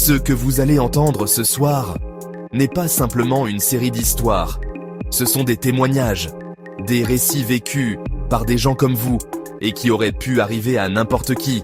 Ce que vous allez entendre ce soir n'est pas simplement une série d'histoires. Ce sont des témoignages, des récits vécus par des gens comme vous et qui auraient pu arriver à n'importe qui.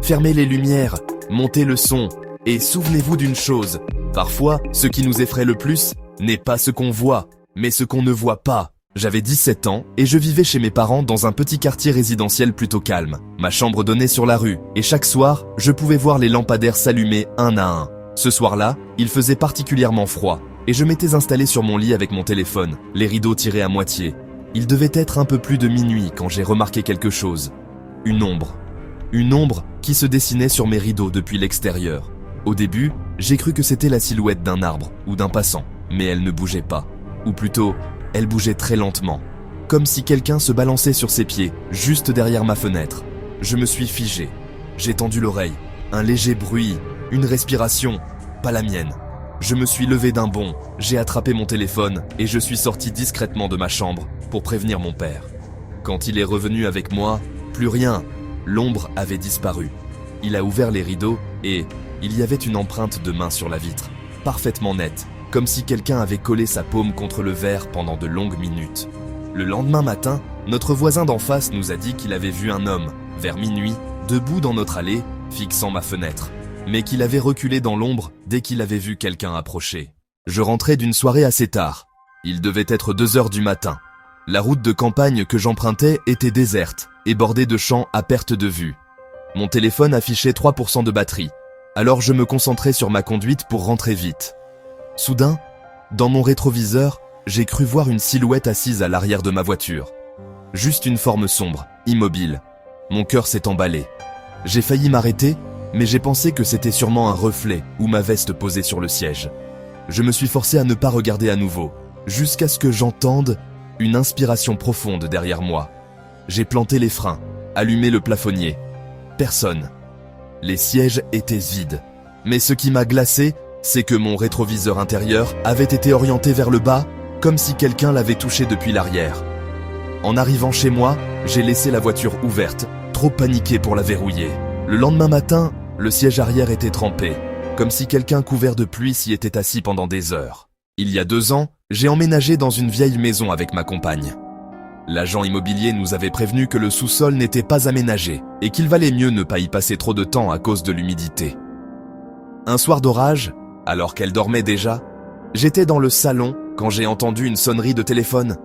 Fermez les lumières, montez le son et souvenez-vous d'une chose. Parfois, ce qui nous effraie le plus n'est pas ce qu'on voit, mais ce qu'on ne voit pas. J'avais 17 ans et je vivais chez mes parents dans un petit quartier résidentiel plutôt calme. Ma chambre donnait sur la rue et chaque soir, je pouvais voir les lampadaires s'allumer un à un. Ce soir-là, il faisait particulièrement froid et je m'étais installé sur mon lit avec mon téléphone, les rideaux tirés à moitié. Il devait être un peu plus de minuit quand j'ai remarqué quelque chose. Une ombre. Une ombre qui se dessinait sur mes rideaux depuis l'extérieur. Au début, j'ai cru que c'était la silhouette d'un arbre ou d'un passant, mais elle ne bougeait pas. Ou plutôt, elle bougeait très lentement, comme si quelqu'un se balançait sur ses pieds, juste derrière ma fenêtre. Je me suis figé. J'ai tendu l'oreille. Un léger bruit, une respiration, pas la mienne. Je me suis levé d'un bond, j'ai attrapé mon téléphone et je suis sorti discrètement de ma chambre pour prévenir mon père. Quand il est revenu avec moi, plus rien. L'ombre avait disparu. Il a ouvert les rideaux et il y avait une empreinte de main sur la vitre, parfaitement nette, comme si quelqu'un avait collé sa paume contre le verre pendant de longues minutes. Le lendemain matin, notre voisin d'en face nous a dit qu'il avait vu un homme, vers minuit, debout dans notre allée, fixant ma fenêtre, mais qu'il avait reculé dans l'ombre dès qu'il avait vu quelqu'un approcher. Je rentrais d'une soirée assez tard. Il devait être 2h du matin. La route de campagne que j'empruntais était déserte et bordée de champs à perte de vue. Mon téléphone affichait 3% de batterie, alors je me concentrais sur ma conduite pour rentrer vite. Soudain, dans mon rétroviseur, j'ai cru voir une silhouette assise à l'arrière de ma voiture. Juste une forme sombre, immobile. Mon cœur s'est emballé. J'ai failli m'arrêter, mais j'ai pensé que c'était sûrement un reflet ou ma veste posée sur le siège. Je me suis forcé à ne pas regarder à nouveau, jusqu'à ce que j'entende une inspiration profonde derrière moi. J'ai planté les freins, allumé le plafonnier. Personne. Les sièges étaient vides. Mais ce qui m'a glacé, c'est que mon rétroviseur intérieur avait été orienté vers le bas, comme si quelqu'un l'avait touché depuis l'arrière. En arrivant chez moi, j'ai laissé la voiture ouverte, trop paniqué pour la verrouiller. Le lendemain matin, le siège arrière était trempé, comme si quelqu'un couvert de pluie s'y était assis pendant des heures. Il y a 2 ans, j'ai emménagé dans une vieille maison avec ma compagne. L'agent immobilier nous avait prévenu que le sous-sol n'était pas aménagé et qu'il valait mieux ne pas y passer trop de temps à cause de l'humidité. Un soir d'orage, alors qu'elle dormait déjà, j'étais dans le salon quand j'ai entendu une sonnerie de téléphone.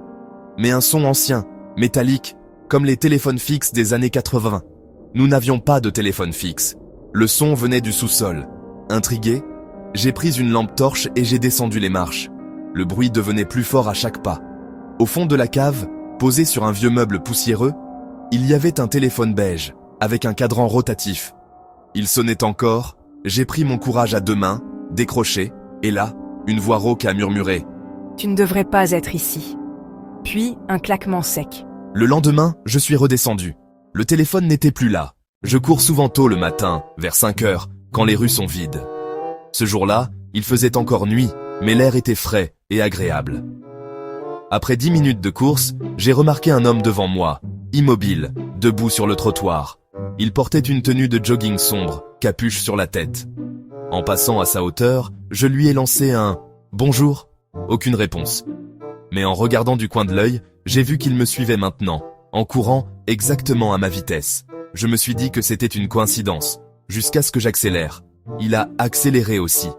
Mais un son ancien, métallique, comme les téléphones fixes des années 80. Nous n'avions pas de téléphone fixe. Le son venait du sous-sol. Intrigué, j'ai pris une lampe torche et j'ai descendu les marches. Le bruit devenait plus fort à chaque pas. Au fond de la cave, posé sur un vieux meuble poussiéreux, il y avait un téléphone beige, avec un cadran rotatif. Il sonnait encore, j'ai pris mon courage à 2 mains, décroché, et là, une voix rauque a murmuré. « Tu ne devrais pas être ici. » Puis, un claquement sec. Le lendemain, je suis redescendu. Le téléphone n'était plus là. Je cours souvent tôt le matin, vers 5h, quand les rues sont vides. Ce jour-là, il faisait encore nuit, mais l'air était frais et agréable. Après 10 minutes de course, j'ai remarqué un homme devant moi, immobile, debout sur le trottoir. Il portait une tenue de jogging sombre, capuche sur la tête. En passant à sa hauteur, je lui ai lancé un « Bonjour ». Aucune réponse. Mais en regardant du coin de l'œil, j'ai vu qu'il me suivait maintenant, en courant exactement à ma vitesse. Je me suis dit que c'était une coïncidence, jusqu'à ce que j'accélère. Il a accéléré aussi.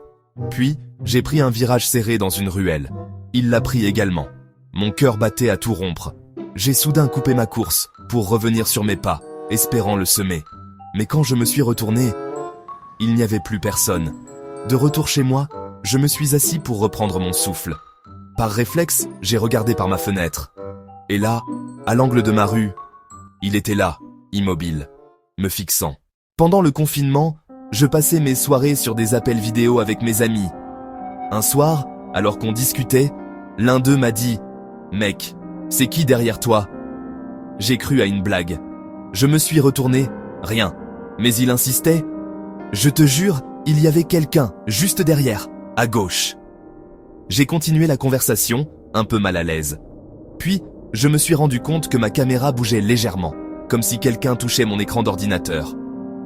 Puis, j'ai pris un virage serré dans une ruelle. Il l'a pris également. Mon cœur battait à tout rompre. J'ai soudain coupé ma course pour revenir sur mes pas, espérant le semer. Mais quand je me suis retourné, il n'y avait plus personne. De retour chez moi, je me suis assis pour reprendre mon souffle. Par réflexe, j'ai regardé par ma fenêtre. Et là, à l'angle de ma rue, il était là, immobile, me fixant. Pendant le confinement, je passais mes soirées sur des appels vidéo avec mes amis. Un soir, alors qu'on discutait, l'un d'eux m'a dit « Mec, c'est qui derrière toi ?» J'ai cru à une blague. Je me suis retourné, rien. Mais il insistait « Je te jure, il y avait quelqu'un, juste derrière, à gauche. » J'ai continué la conversation, un peu mal à l'aise. Puis, je me suis rendu compte que ma caméra bougeait légèrement, comme si quelqu'un touchait mon écran d'ordinateur.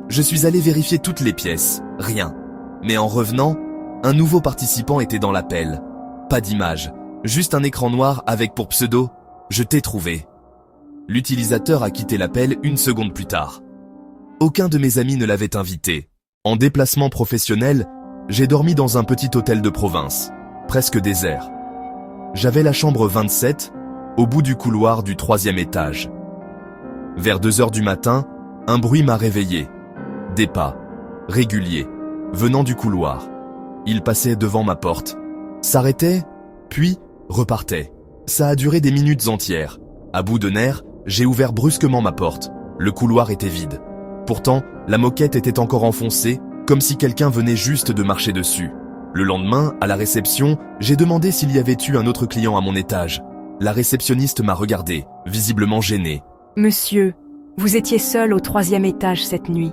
Je suis allé vérifier toutes les pièces, rien. Mais en revenant, un nouveau participant était dans l'appel. Pas d'image, juste un écran noir avec pour pseudo « Je t'ai trouvé ». L'utilisateur a quitté l'appel une seconde plus tard. Aucun de mes amis ne l'avait invité. En déplacement professionnel, j'ai dormi dans un petit hôtel de province, presque désert. J'avais la chambre 27, au bout du couloir du 3e étage. Vers 2h du matin, un bruit m'a réveillé. Des pas, réguliers, venant du couloir. Ils passaient devant ma porte, s'arrêtaient, puis repartaient. Ça a duré des minutes entières. À bout de nerfs, j'ai ouvert brusquement ma porte. Le couloir était vide. Pourtant, la moquette était encore enfoncée, comme si quelqu'un venait juste de marcher dessus. Le lendemain, à la réception, j'ai demandé s'il y avait eu un autre client à mon étage. La réceptionniste m'a regardé, visiblement gênée. Monsieur, vous étiez seul au 3e étage cette nuit.